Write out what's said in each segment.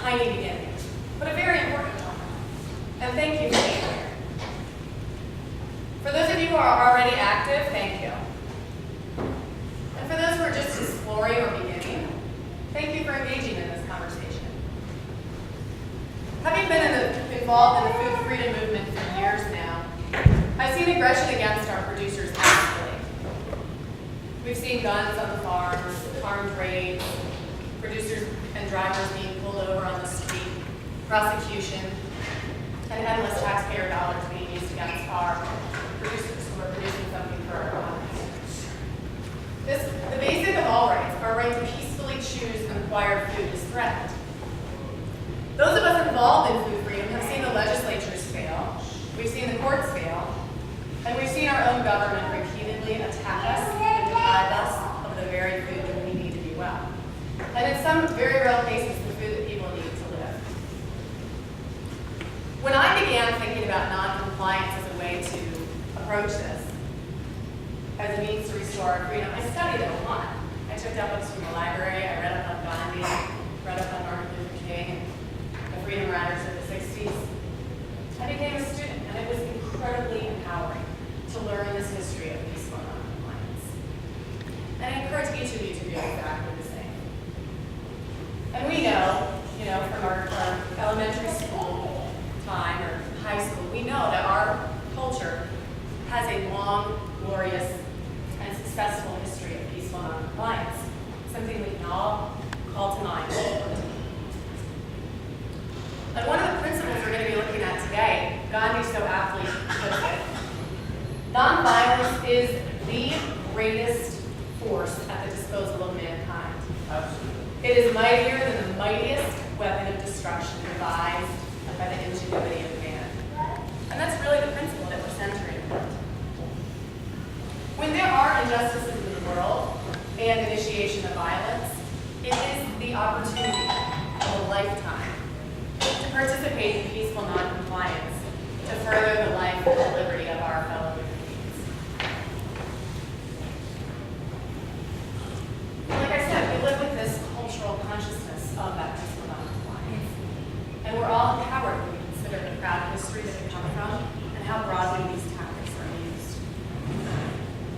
tiny beginning, but a very important one. And thank you for being here. For those of you who are already active, thank you. And for those who are just exploring or beginning, thank you for engaging in this conversation. Having been involved in the food freedom movement for years now, I've seen aggression against our producers escalate. We've seen guns on the farms, armed raids, producers and drivers being pulled over on the street, prosecution, and endless taxpayer dollars being used against our producers who are producing something for our economy. The basic of all rights, our right to peacefully choose and acquire food, is threatened. Those of us involved in food freedom have seen the legislatures fail, we've seen the courts fail, and we've seen our own government repeatedly attack us and deprive us of the very food that we need to be well. And in some very real cases, the food that people need to live. When I began thinking about non-compliance as a way to approach this, as a means to restore our freedom, I studied it a lot. I took down books from the library, I read up on Gandhi, read up on Martin Luther King, and the Freedom Riders of the 60s. I became a student, and it was incredibly empowering to learn this history of peaceful non-compliance. And I encourage each of you to do exactly the same. And we know, from our elementary school time or high school, we know that our culture has a long, glorious, and successful history of peaceful non-compliance, something we can all call to mind. And one of the principles we're going to be looking at today, Gandhi so aptly puts it, nonviolence is the greatest force at the disposal of mankind. Absolutely. It is mightier than the mightiest weapon of destruction devised by the ingenuity of man. And that's really the principle that we're centering on. When there are injustices in the world and initiation of violence, it is the opportunity of a lifetime to participate in peaceful non-compliance to further the life and liberty of our fellow human beings. Like I said, we live with this cultural consciousness of that peaceful non-compliance. And we're all empowered when we consider the proud history that we come from and how broadly these tactics are used.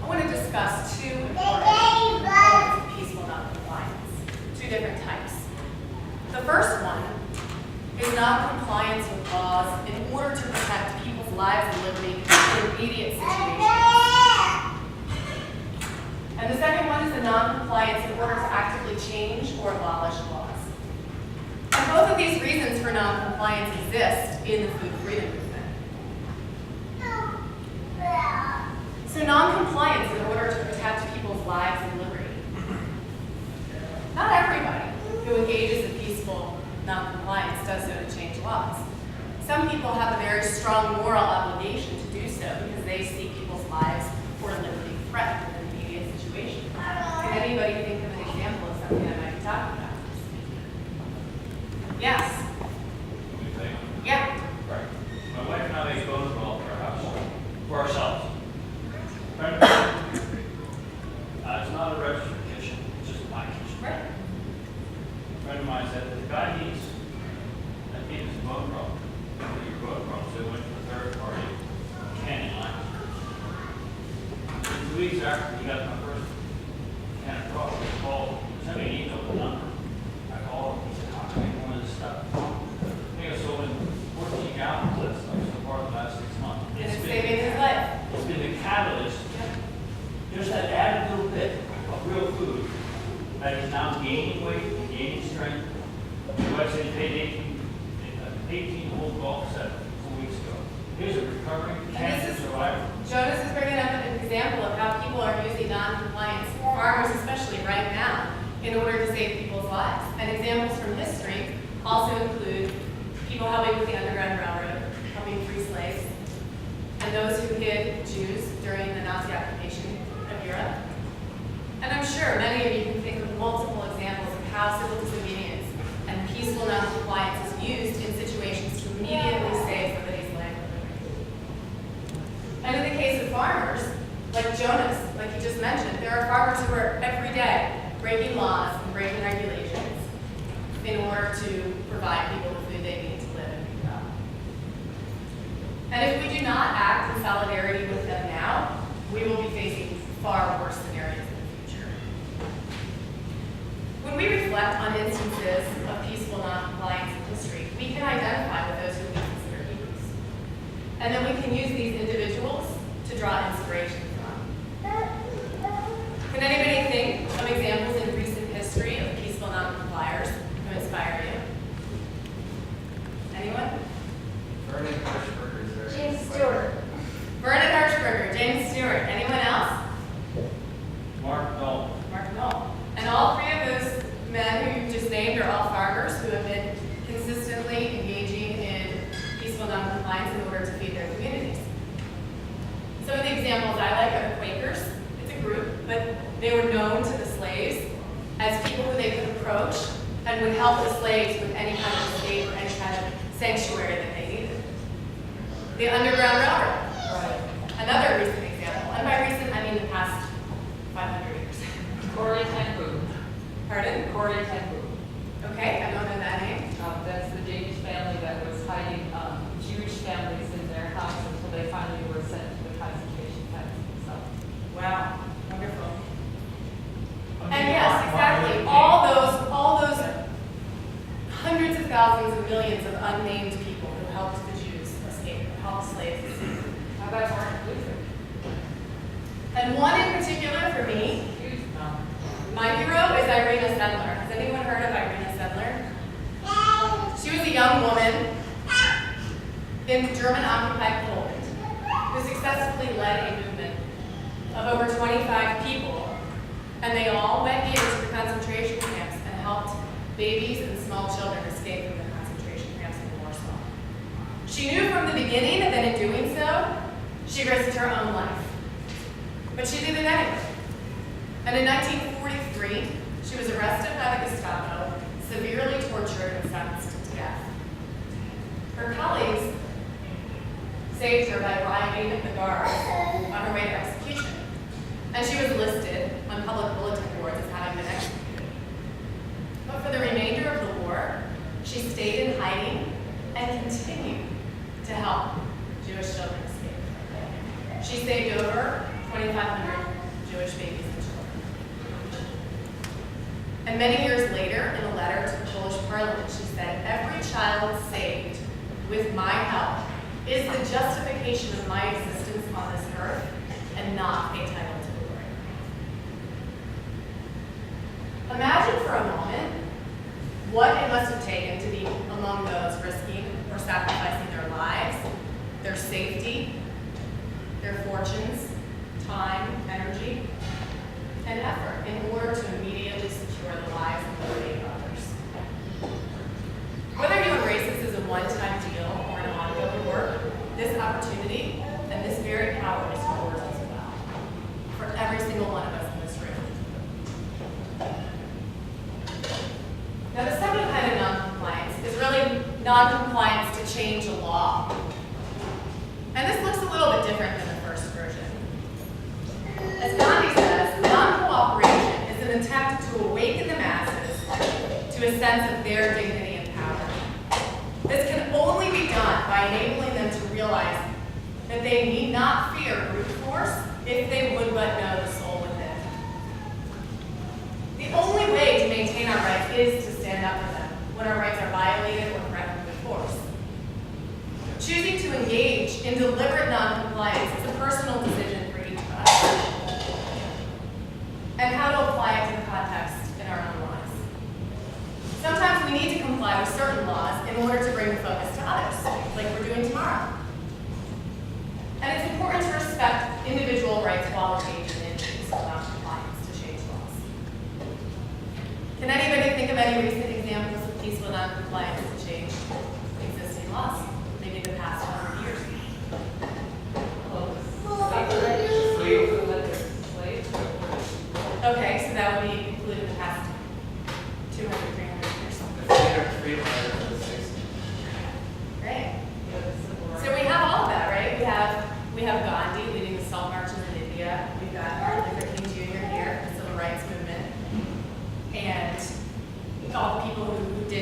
I want to discuss two important components of peaceful non-compliance, two different types. The first one is non-compliance with laws in order to protect people's lives and liberty in immediate situations. And the second one is the non-compliance in order to actively change or abolish laws. And both of these reasons for non-compliance exist in the food freedom movement. So non-compliance in order to protect people's lives and liberty. Not everybody who engages in peaceful non-compliance does so to change laws. Some people have a very strong moral obligation to do so because they see people's lives or liberty threatened in an immediate situation. Can anybody think of an example of something I might be talking about? Yes? Yeah. Right. My wife and I make bones roll for our house, for ourselves. It's not a registered kitchen, it's just my kitchen. Right. A friend of mine said, the guy needs bone roll. Your bone roll. So we went to the third party, canning line. 2 weeks after he got my first can of broth, he called, sent me an email with a number. I called him, he said, how can I make one of this stuff? I think I sold him 14 gallons of this stuff so far in the last 6 months. And it's saving his life. It's been the catalyst. Just that added little bit of real food that is now gaining weight, gaining strength. My wife said he paid 18 whole golf set 4 weeks ago. Here's a recovering cancer survivor. Jonas is bringing up an example of how people are using non-compliance, farmers especially right now, in order to save people's lives. And examples from history also include people helping with the Underground Railroad, helping free slaves, and those who hid Jews during the Nazi occupation of Europe. And I'm sure many of you can think of multiple examples of how civil disobedience and peaceful non-compliance is used in situations to immediately save somebody's life or liberty. And in the case of farmers, like Jonas, like you just mentioned, there are farmers who are every day breaking laws and breaking regulations in order to provide people the food they need to live and be well. And if we do not act in solidarity with them now, we will be facing far worse scenarios in the future. When we reflect on instances of peaceful noncompliance in history, we can identify with those who we consider heroes. And then we can use these individuals to draw inspiration from. Can anybody think of examples in recent history of peaceful noncompliers who inspire you? Anyone? Vernon Hirschberger is there. James Stewart. Vernon Hirschberger, James Stewart. Anyone else? Mark Knoll. Mark Knoll. And all three of those men who you just named are all farmers who have been consistently engaging in peaceful noncompliance in order to feed their communities. Some of the examples I like are the Quakers. It's a group, but they were known to the slaves as people who they could approach and would help the slaves with any kind of escape or any kind of sanctuary that they needed. The Underground Railroad, another recent example. And by recent, I mean the past 500 years. Corey ten Boom. Pardon? Corey ten Boom. Okay, I don't know that name. That's the Danish family that was hiding Jewish families in their house until they finally were sent to the concentration camps themselves. Wow, wonderful. And yes, exactly. All those hundreds of thousands of millions of unnamed people who helped the Jews escape, who helped slaves escape. How about Martin Luther? And one in particular for me, Huge amount. my hero is Irina Sendler. Has anyone heard of Irina Sendler? She was a young woman in German-occupied Poland who successfully led a movement of over 25 people, and they all went into the concentration camps and helped babies and small children escape from the concentration camps in Warsaw. She knew from the beginning that in doing so, she risked her own life. But she did it anyway. And in 1943, she was arrested by the Gestapo, severely tortured and sentenced to death. Her colleagues saved her by riding the guards on her way to execution. And she was listed on public bulletin boards as having been executed. But for the remainder of the war, she stayed in hiding and continued to help Jewish children escape. She saved over 2,500 Jewish babies and children. And many years later, in a letter to the Polish parliament, she said, "Every child saved with my help is the justification of my existence on this earth and not a title to glory." Imagine for a moment what it must have taken to be among those risking or sacrificing their lives, their safety, their fortunes, time, energy, and effort in order to immediately secure the lives and well-being of others. Whether you embrace this as a one-time deal or an ongoing work, this opportunity and this very power is yours as well, for every single one of us in this room. Now, the second kind of noncompliance is really noncompliance to change a law. And this looks a little bit different than the first version. As Gandhi says, non-cooperation is an attempt to awaken the masses to a sense of their dignity and power. This can only be done by enabling them to realize that they need not fear brute force if they would but know the soul within. The only way to maintain our rights is to stand up for them when our rights are violated or threatened with force. Choosing to engage in deliberate noncompliance is a personal decision for each of us, and how to apply it to the context in our own lives. Sometimes we need to comply with certain laws in order to bring the focus to others, like we're doing tomorrow. And it's important to respect individual rights while engaging in peaceful noncompliance to change laws. Can anybody think of any recent examples of peaceful noncompliance to change existing laws? Maybe the past 100 years. Okay, so that would be included in the past 200, 300 years. The freedom riders in the 60s. Great. So we have all of that, right? We have Gandhi leading the salt marches in India. We've got Martin Luther King Jr. here, the civil rights movement, and all the people who did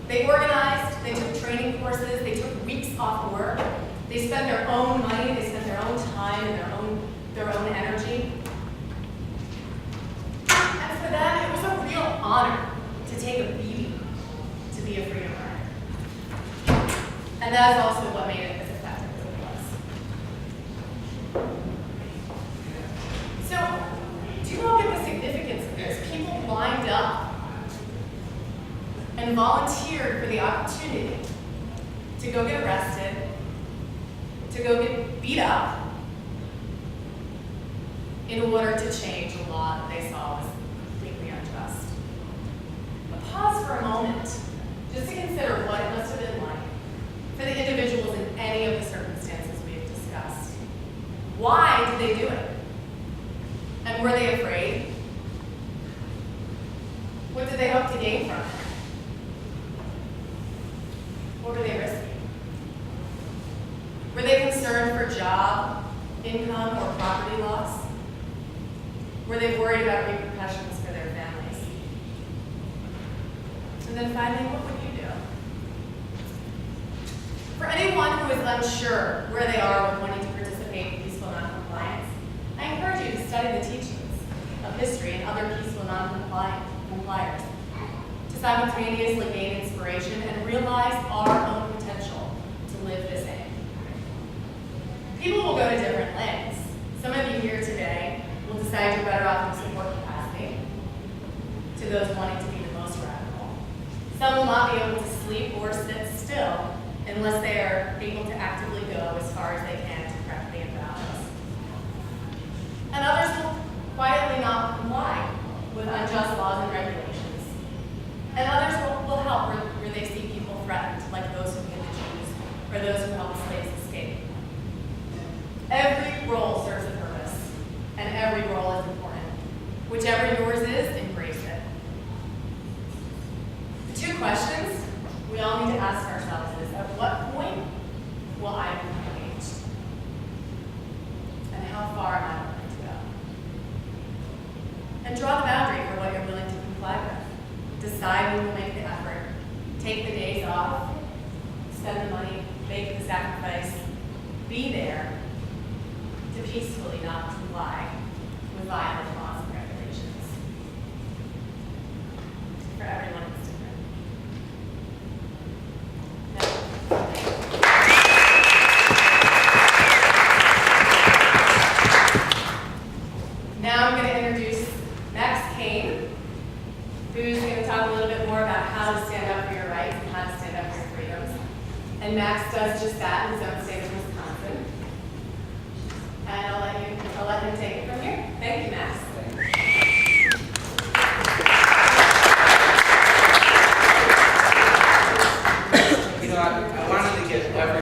They organized, they took training courses, they took weeks off work, they spent their own money, they spent their own time and their own energy. And for them, it was a real honor to take a beating to be a freedom rider. And that is also what made it as effective as it was. So, do you all get the significance of this? People lined up and volunteered for the opportunity to go get arrested, to go get beat up, in order to change a law that they saw was completely unjust. But pause for a moment, just to consider what it must have been like for the individuals in any of the circumstances we have discussed. Why did they do it? And were they afraid? What did they hope to gain from it? What were they risking? Were they concerned for job, income, or property loss? Were they worried about repercussions for their families? And then finally, what would you do? For anyone who is unsure where they are when wanting to participate in peaceful noncompliance, I encourage you to study the teachings of history and other peaceful noncompliers, to simultaneously gain inspiration and realize our own potential to live this aim. People will go to different lengths. Some of you here today will decide you're better off in support capacity to those wanting to be the most radical. Some will not be able to sleep or sit still unless they are able to actively go as far as they can to correct the imbalance. And others will quietly not comply with unjust laws and regulations. And others will help where they see people threatened, like those who hid the Jews or those who helped slaves escape. Every role serves a purpose, and every role is important. Whichever yours is, embrace it. The two questions we all need to ask ourselves is, at what point will I become engaged? And how far am I willing to go? And draw the boundary for what you're willing to comply with. Decide when you'll make the effort. Take the days off. Spend the money. Make the sacrifice. Be there to peacefully not comply with violent laws and regulations. For everyone, it's different. Now I'm going to introduce Max Kane, who's going to talk a little bit more about how to stand up for your rights and how to stand up for your freedoms. And Max does just that in his own state of Wisconsin. And I'll let him take it from